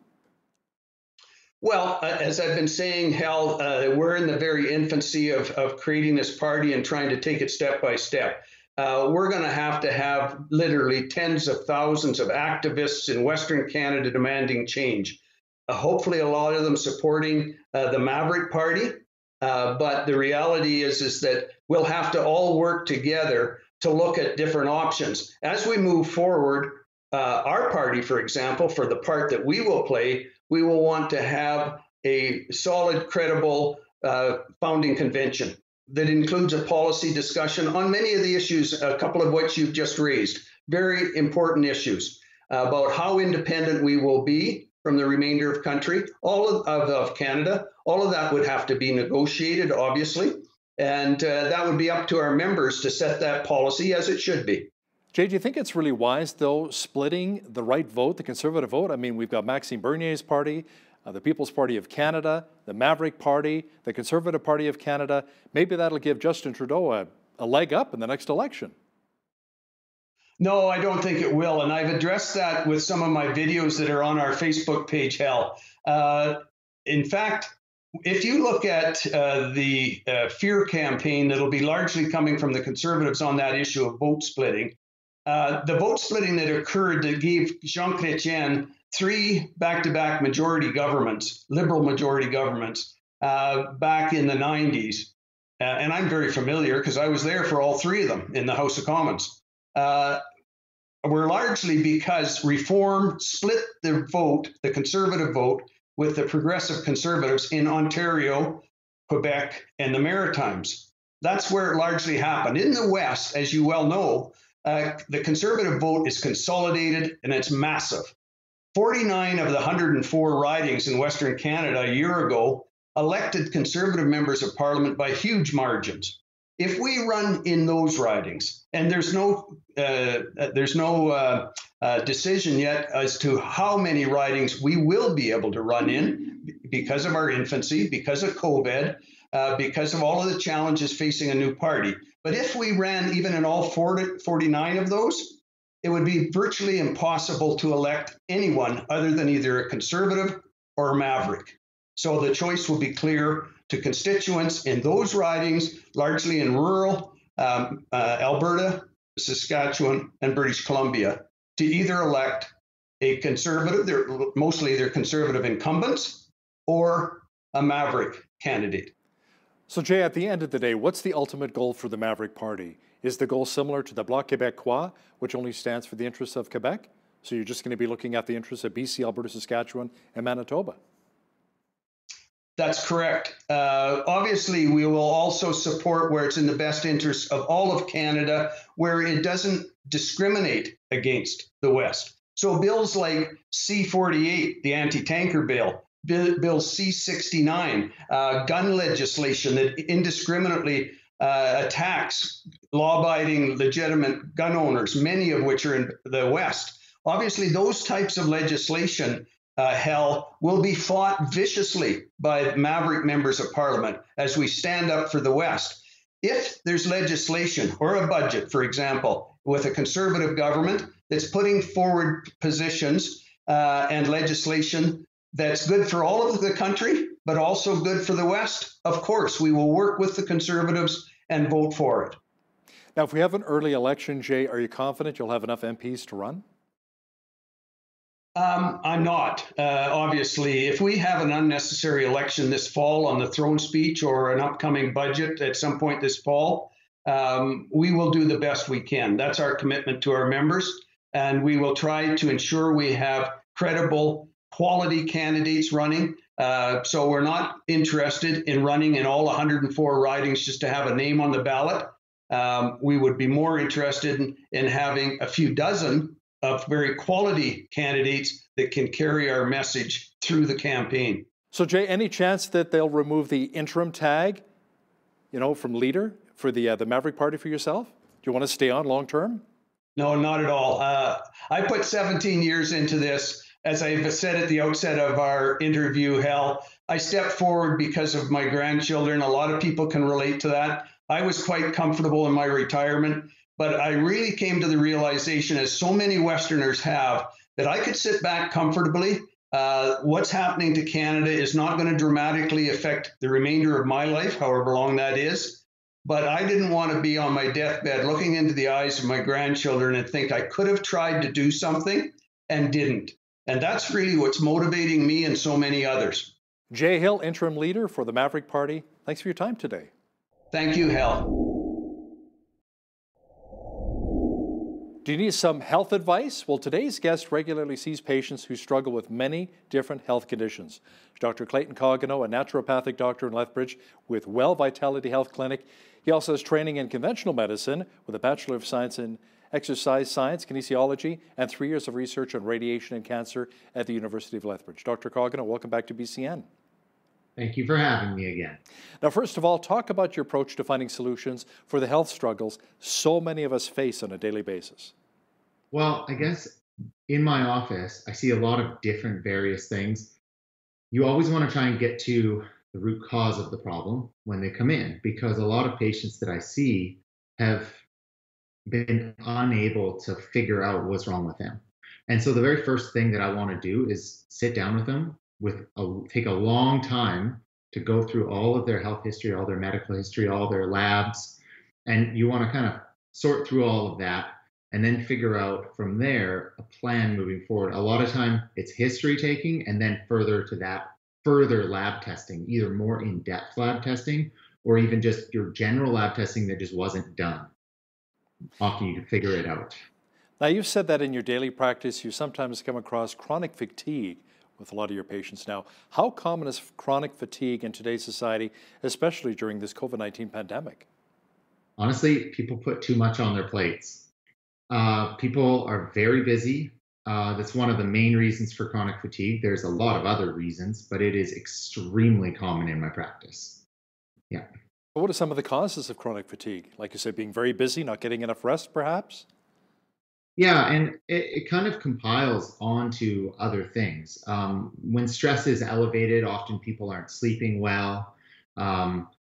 Well, as I've been saying, Hal, we're in the very infancy of creating this party and trying to take it step by step. We're going to have literally tens of thousands of activists in Western Canada demanding change. Hopefully, a lot of them supporting the Maverick Party. But the reality is that we'll have to all work together to look at different options. As we move forward, our party, for example, for the part that we will play, we will want to have a solid, credible founding convention that includes a policy discussion on many of the issues, a couple of which you've just raised, very important issues about how independent we will be from the remainder of country, all of Canada. All of that would have to be negotiated, obviously, and that would be up to our members to set that policy as it should be. Jay, do you think it's really wise, though, splitting the right vote, the Conservative vote? I mean, we've got Maxime Bernier's party, the People's Party of Canada, the Maverick Party, the Conservative Party of Canada. Maybe that'll give Justin Trudeau a leg up in the next election. No, I don't think it will. And I've addressed that with some of my videos that are on our Facebook page, Hal. In fact, if you look at the fear campaign that'll be largely coming from the Conservatives on that issue of vote splitting, the vote splitting that occurred that gave Jean Chrétien 3 back-to-back majority governments, Liberal majority governments, back in the 90s. And I'm very familiar because I was there for all 3 of them in the House of Commons. Were largely because Reform split the vote, the Conservative vote, with the Progressive Conservatives in Ontario, Quebec, and the Maritimes. That's where it largely happened. In the West, as you well know, the Conservative vote is consolidated and it's massive. 49 of the 104 ridings in Western Canada a year ago elected Conservative members of Parliament by huge margins. If we run in those ridings, and there's no decision yet as to how many ridings we will be able to run in because of our infancy, because of COVID, because of all of the challenges facing a new party. But if we ran even in all 49 of those, it would be virtually impossible to elect anyone other than either a Conservative or a Maverick. So the choice will be clear to constituents in those ridings, largely in rural Alberta, Saskatchewan, and British Columbia, to either elect a Conservative, they're Conservative incumbents, or a Maverick candidate. So Jay, at the end of the day, what's the ultimate goal for the Maverick Party? Is the goal similar to the Bloc Québécois, which only stands for the interests of Quebec? So you're just going to be looking at the interests of BC, Alberta, Saskatchewan, and Manitoba? That's correct. Obviously, we will also support where it's in the best interest of all of Canada, where it doesn't discriminate against the West. So bills like C-48, the anti-tanker bill, Bill C-69, gun legislation that indiscriminately attacks law-abiding, legitimate gun owners, many of which are in the West. Obviously, those types of legislation will be fought viciously by Maverick members of Parliament as we stand up for the West. If there's legislation or a budget, for example, with a Conservative government that's putting forward positions and legislation that's good for all of the country, but also good for the West, of course, we will work with the Conservatives and vote for it. Now, if we have an early election, Jay, are you confident you'll have enough MPs to run? I'm not. Obviously, if we have an unnecessary election this fall on the throne speech or an upcoming budget at some point this fall, we will do the best we can. That's our commitment to our members. And we will try to ensure we have credible, quality candidates running. So we're not interested in running in all 104 ridings just to have a name on the ballot. We would be more interested in having a few dozen of very quality candidates that can carry our message through the campaign. So Jay, any chance that they'll remove the interim tag, from leader for the Maverick Party for yourself? Do you want to stay on long term? No, not at all. I put 17 years into this. As I've said at the outset of our interview, Hal, I stepped forward because of my grandchildren. A lot of people can relate to that. I was quite comfortable in my retirement. But I really came to the realization, as so many Westerners have, that I could sit back comfortably. What's happening to Canada is not going to dramatically affect the remainder of my life, however long that is. But I didn't want to be on my deathbed looking into the eyes of my grandchildren and think I could have tried to do something and didn't. And that's really what's motivating me and so many others. Jay Hill, interim leader for the Maverick Party. Thanks for your time today. Thank you, Hal. Do you need some health advice? Well, today's guest regularly sees patients who struggle with many different health conditions. Dr. Clayton Coggino, a naturopathic doctor in Lethbridge with Well Vitality Health Clinic. He also has training in conventional medicine with a Bachelor of Science in Exercise Science, Kinesiology, and 3 years of research on radiation and cancer at the University of Lethbridge. Dr. Coggino, welcome back to BCN. Thank you for having me again. Now, first of all, talk about your approach to finding solutions for the health struggles so many of us face on a daily basis. Well, I guess in my office, I see a lot of different various things. You always want to try and get to the root cause of the problem when they come in, because a lot of patients that I see have been unable to figure out what's wrong with them. And so the very first thing that I want to do is sit down with them, take a long time to go through all of their health history, all their medical history, all their labs. And you want to kind of sort through all of that and then figure out from there a plan moving forward. A lot of time it's history taking, and then further to that, further lab testing, either more in-depth lab testing or even just your general lab testing that just wasn't done. Often you can figure it out. Now, you've said that in your daily practice, you sometimes come across chronic fatigue with a lot of your patients now. How common is chronic fatigue in today's society, especially during this COVID-19 pandemic? Honestly, people put too much on their plates. People are very busy. That's one of the main reasons for chronic fatigue. There's a lot of other reasons, but it is extremely common in my practice. Yeah. What are some of the causes of chronic fatigue? Like you said, being very busy, not getting enough rest, perhaps? Yeah, and it kind of compiles onto other things. When stress is elevated, often people aren't sleeping well.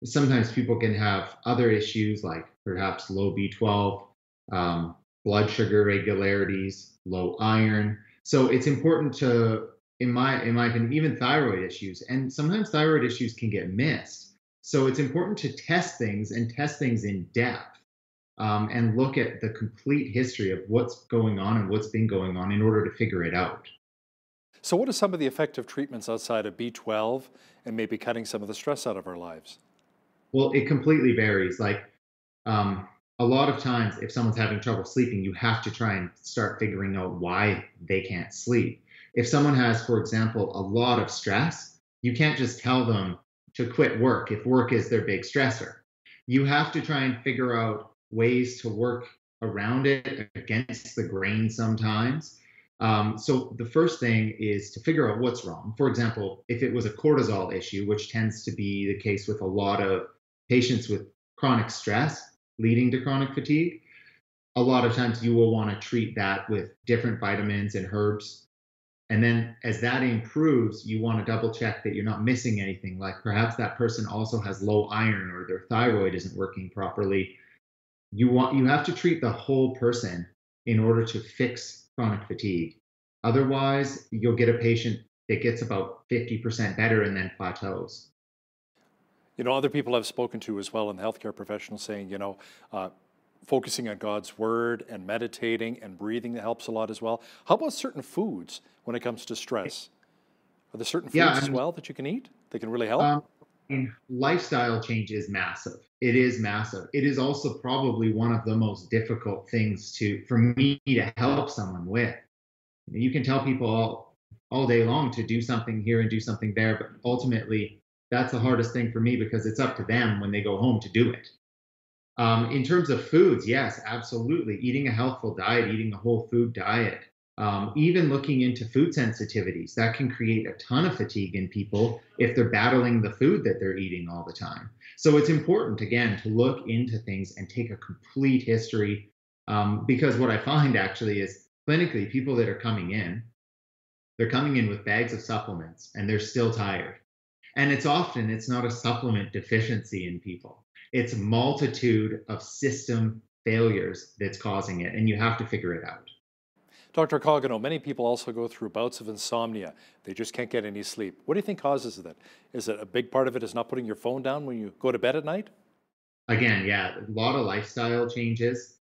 Sometimes people can have other issues like perhaps low B12, blood sugar irregularities, low iron. So it's important to, in my opinion, even thyroid issues. And sometimes thyroid issues can get missed. So it's important to test things and test things in depth. And look at the complete history of what's going on and what's been going on in order to figure it out. So what are some of the effective treatments outside of B12 and maybe cutting some of the stress out of our lives? Well, it completely varies. Like a lot of times, if someone's having trouble sleeping, you have to try and start figuring out why they can't sleep. If someone has, for example, a lot of stress, you can't just tell them to quit work if work is their big stressor. You have to try and figure out ways to work around it, against the grain sometimes. So the first thing is to figure out what's wrong. For example, if it was a cortisol issue, which tends to be the case with a lot of patients with chronic stress leading to chronic fatigue, a lot of times you will want to treat that with different vitamins and herbs. And then as that improves, you want to double check that you're not missing anything. Like perhaps that person also has low iron or their thyroid isn't working properly. You have to treat the whole person in order to fix chronic fatigue. Otherwise, you'll get a patient that gets about 50% better and then plateaus. You know, other people I've spoken to as well in the healthcare professional saying, focusing on God's word and meditating and breathing that helps a lot as well. How about certain foods when it comes to stress? Are there certain foods as well that you can eat that can really help? Lifestyle change is massive. It is massive. It is also probably one of the most difficult things for me to help someone with. You can tell people all day long to do something here and do something there, but ultimately that's the hardest thing for me because it's up to them when they go home to do it. In terms of foods, yes, absolutely. Eating a healthful diet, eating a whole food diet, even looking into food sensitivities, that can create a ton of fatigue in people if they're battling the food that they're eating all the time. So it's important, again, to look into things and take a complete history, because what I find actually is clinically people that are coming in, they're coming in with bags of supplements and they're still tired. And it's not a supplement deficiency in people. It's a multitude of system failures that's causing it, and you have to figure it out. Dr. Coggino, many people also go through bouts of insomnia. They just can't get any sleep. What do you think causes that? Is it a big part of it is not putting your phone down when you go to bed at night? Again, yeah, a lot of lifestyle changes.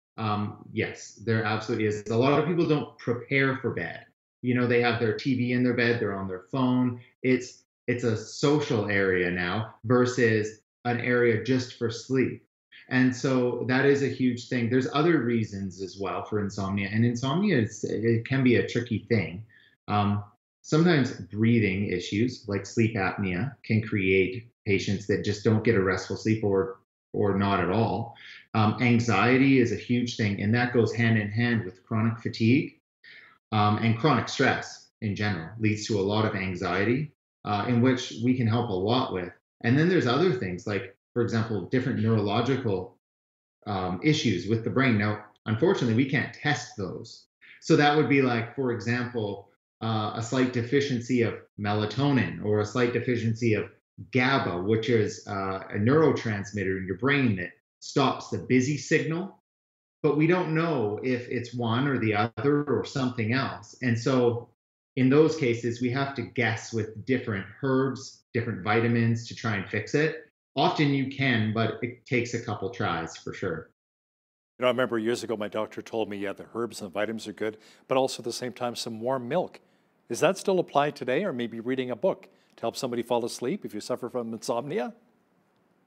Yes, there absolutely is. A lot of people don't prepare for bed. They have their TV in their bed, they're on their phone. It's a social area now versus an area just for sleep. And so that is a huge thing. There's other reasons as well for insomnia, and insomnia it can be a tricky thing. Sometimes breathing issues like sleep apnea can create patients that just don't get a restful sleep or not at all. Anxiety is a huge thing, and that goes hand in hand with chronic fatigue, and chronic stress in general leads to a lot of anxiety, in which we can help a lot with. And then there's other things like, for example, different neurological issues with the brain. Now, unfortunately, we can't test those. So that would be like, for example, a slight deficiency of melatonin or a slight deficiency of GABA, which is a neurotransmitter in your brain that stops the busy signal. But we don't know if it's one or the other or something else. And so in those cases, we have to guess with different herbs, different vitamins to try and fix it. Often you can, but it takes a couple tries for sure. You know, I remember years ago, my doctor told me, yeah, the herbs and the vitamins are good, but also at the same time, some warm milk. Is that still applied today, or maybe reading a book to help somebody fall asleep if you suffer from insomnia?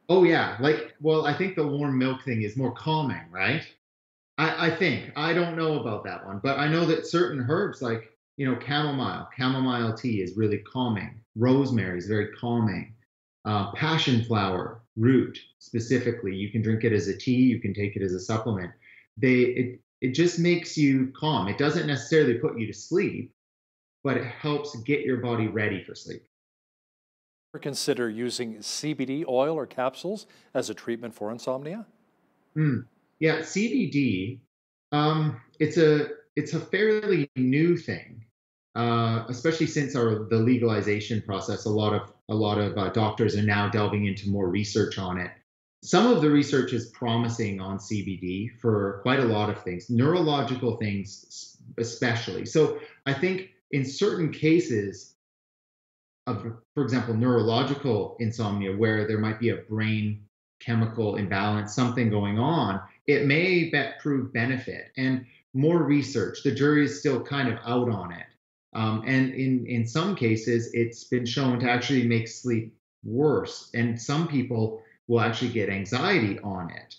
Oh yeah, well, I think the warm milk thing is more calming, right? I think. I don't know about that one, but I know that certain herbs like, chamomile tea is really calming. Rosemary is very calming. Passion flower root specifically, you can drink it as a tea, you can take it as a supplement. It just makes you calm. It doesn't necessarily put you to sleep, but it helps get your body ready for sleep. Ever consider using CBD oil or capsules as a treatment for insomnia? Yeah, CBD, it's a fairly new thing, especially since the legalization process. A lot of doctors are now delving into more research on it. Some of the research is promising on CBD for quite a lot of things, neurological things especially. So I think in certain cases of, for example, neurological insomnia, where there might be a brain chemical imbalance, something going on, it may prove benefit. And more research, the jury is still kind of out on it. And in some cases, it's been shown to actually make sleep worse. And some people will actually get anxiety on it.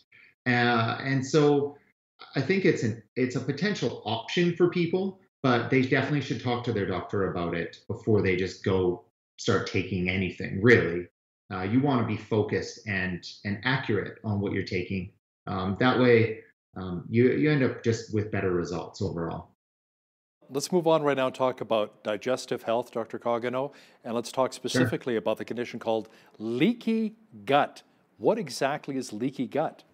And so I think it's a potential option for people, but they definitely should talk to their doctor about it before they just go start taking anything, really. You want to be focused and accurate on what you're taking. That way, you end up just with better results overall. Let's move on right now and talk about digestive health, Dr. Coggino, and let's talk specifically about the condition called leaky gut. What exactly is leaky gut?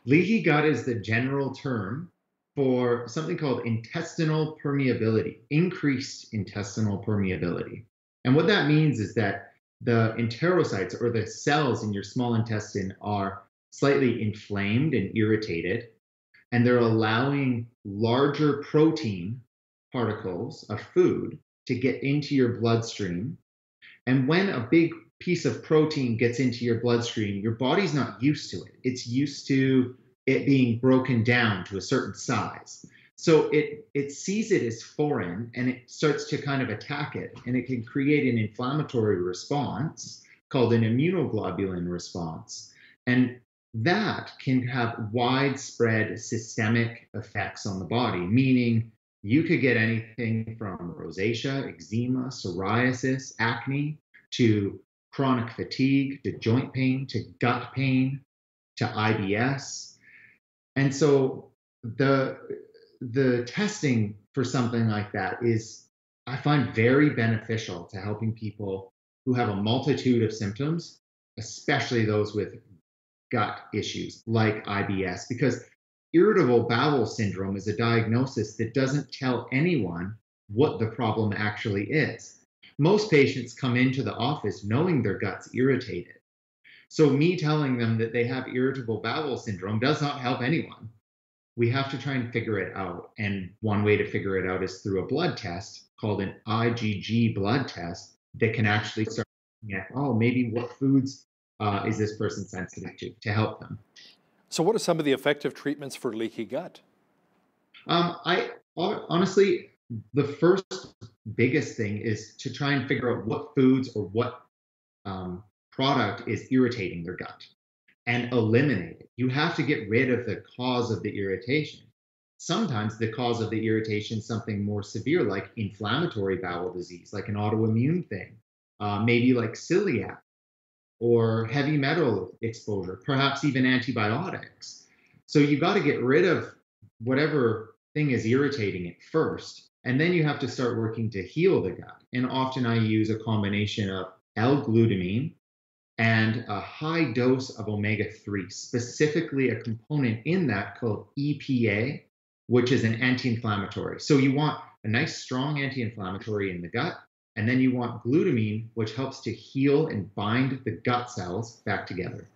Leaky gut is the general term for something called intestinal permeability, increased intestinal permeability. And what that means is that the enterocytes, or the cells in your small intestine, are slightly inflamed and irritated, and they're allowing larger protein particles of food to get into your bloodstream. And when a big piece of protein gets into your bloodstream, your body's not used to it. It's used to it being broken down to a certain size. So it sees it as foreign, and it starts to kind of attack it, and it can create an inflammatory response called an immunoglobulin response. And that can have widespread systemic effects on the body, meaning you could get anything from rosacea, eczema, psoriasis, acne, to chronic fatigue, to joint pain, to gut pain, to IBS. And so the testing for something like that is, I find, very beneficial to helping people who have a multitude of symptoms, especially those with gut issues like IBS, because irritable bowel syndrome is a diagnosis that doesn't tell anyone what the problem actually is. Most patients come into the office knowing their gut's irritated. So me telling them that they have irritable bowel syndrome does not help anyone. We have to try and figure it out. And one way to figure it out is through a blood test called an IgG blood test that can actually start looking at, maybe what foods is this person sensitive to help them. So what are some of the effective treatments for leaky gut? I honestly, the first biggest thing is to try and figure out what foods or what product is irritating their gut. and eliminate it. You have to get rid of the cause of the irritation. Sometimes the cause of the irritation is something more severe, like inflammatory bowel disease, like an autoimmune thing, maybe like celiac or heavy metal exposure, perhaps even antibiotics. So you got to get rid of whatever thing is irritating it first, and then you have to start working to heal the gut. And often I use a combination of L-glutamine and a high dose of omega-3, specifically a component in that called EPA, which is an anti-inflammatory. So you want a nice strong anti-inflammatory in the gut, and then you want glutamine, which helps to heal and bind the gut cells back together.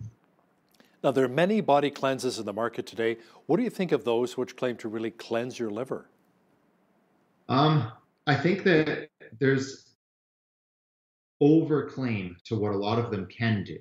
Now, there are many body cleanses in the market today. What do you think of those which claim to really cleanse your liver? I think that there's overclaim to what a lot of them can do.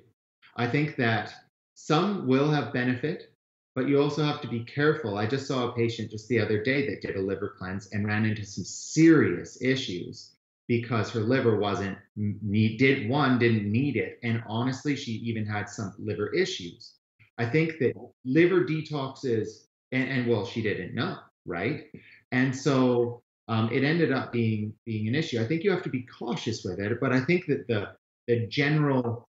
I think that some will have benefit, but you also have to be careful. I just saw a patient just the other day that did a liver cleanse and ran into some serious issues because her liver didn't need it. And honestly, she even had some liver issues. I think that liver detoxes, and well, she didn't know, right? And so it ended up being an issue. I think you have to be cautious with it, but I think that the general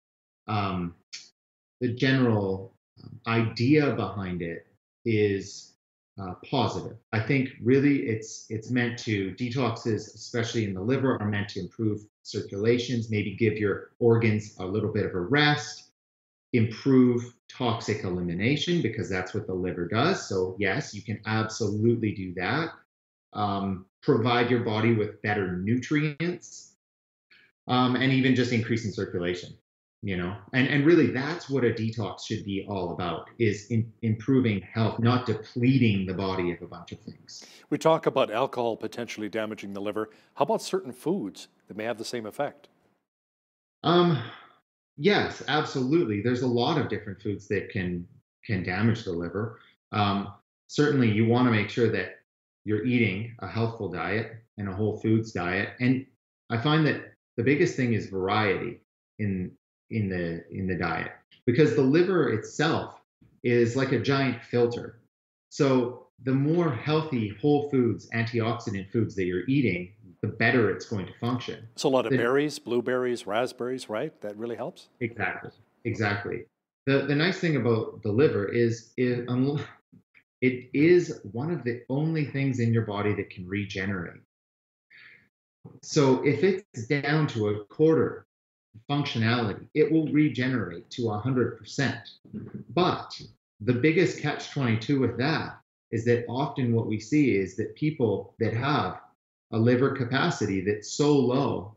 idea behind it is positive. I think really it's meant to, detoxes, especially in the liver, are meant to improve circulations, maybe give your organs a little bit of a rest, improve toxic elimination, because that's what the liver does. So yes, you can absolutely do that. Provide your body with better nutrients, and even just increasing circulation, you know, and really that's what a detox should be all about, is improving health, not depleting the body of a bunch of things. We talk about alcohol potentially damaging the liver. How about certain foods that may have the same effect? Yes, absolutely. There's a lot of different foods that can damage the liver. Certainly you want to make sure that you're eating a healthful diet and a whole foods diet. And I find that the biggest thing is variety in the diet, because the liver itself is like a giant filter. So the more healthy whole foods, antioxidant foods that you're eating, the better it's going to function. So a lot of berries, blueberries, raspberries, right? That really helps? Exactly. The nice thing about the liver is it is one of the only things in your body that can regenerate. So if it's down to a quarter functionality, it will regenerate to 100%. But the biggest catch-22 with that is that often what we see is that people that have a liver capacity that's so low,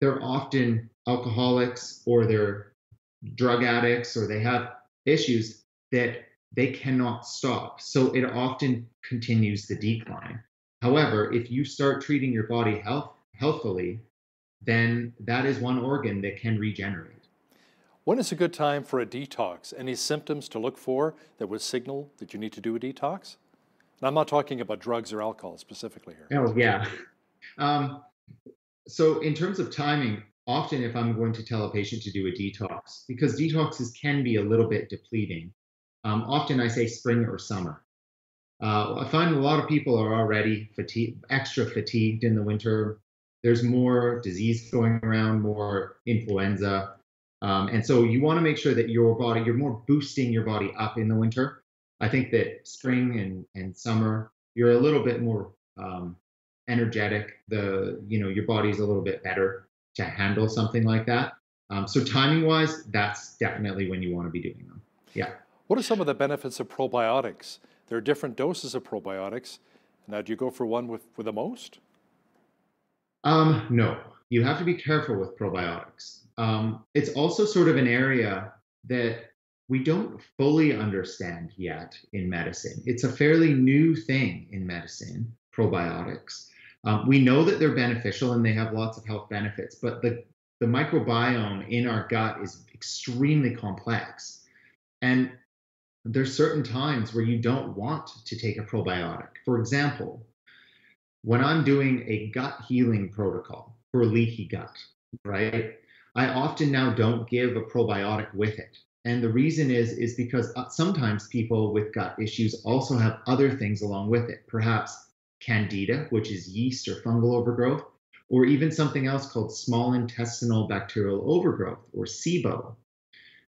they're often alcoholics or they're drug addicts, or they have issues that they cannot stop. So it often continues the decline. However, if you start treating your body healthfully, then that is one organ that can regenerate. When is a good time for a detox? Any symptoms to look for that would signal that you need to do a detox? And I'm not talking about drugs or alcohol specifically here. Oh, yeah. So in terms of timing, often if I'm going to tell a patient to do a detox, because detoxes can be a little bit depleting, often I say spring or summer. I find a lot of people are already extra fatigued in the winter. There's more disease going around, more influenza. And so you want to make sure that you're more boosting your body up in the winter. I think that spring and summer, you're a little bit more energetic. Your body's a little bit better to handle something like that. So timing wise, that's definitely when you want to be doing them. Yeah. What are some of the benefits of probiotics? There are different doses of probiotics. Now, do you go for one with the most? No, you have to be careful with probiotics. It's also sort of an area that we don't fully understand yet in medicine. It's a fairly new thing in medicine, probiotics. We know that they're beneficial and they have lots of health benefits, but the microbiome in our gut is extremely complex. And there's certain times where you don't want to take a probiotic. For example, when I'm doing a gut healing protocol for leaky gut, right? I often now don't give a probiotic with it. And the reason is because sometimes people with gut issues also have other things along with it, perhaps candida, which is yeast or fungal overgrowth, or even something else called small intestinal bacterial overgrowth, or SIBO.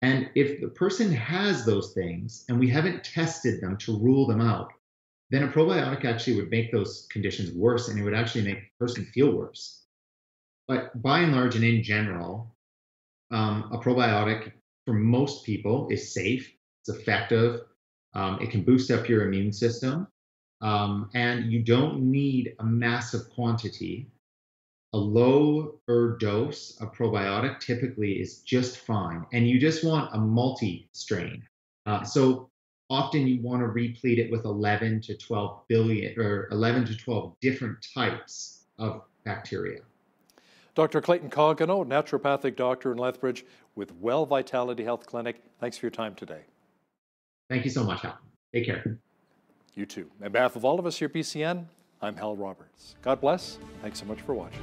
And if the person has those things and we haven't tested them to rule them out, then a probiotic actually would make those conditions worse, and it would actually make the person feel worse. But by and large and in general, a probiotic for most people is safe, it's effective, it can boost up your immune system, and you don't need a massive quantity. A lower dose of probiotic typically is just fine, and you just want a multi-strain. So often you want to replete it with 11 to 12 billion or 11 to 12 different types of bacteria. Dr. Clayton Coggino, naturopathic doctor in Lethbridge with Well Vitality Health Clinic. Thanks for your time today. Thank you so much, Hal. Take care. You too. On behalf of all of us here at BCN, I'm Hal Roberts. God bless. Thanks so much for watching.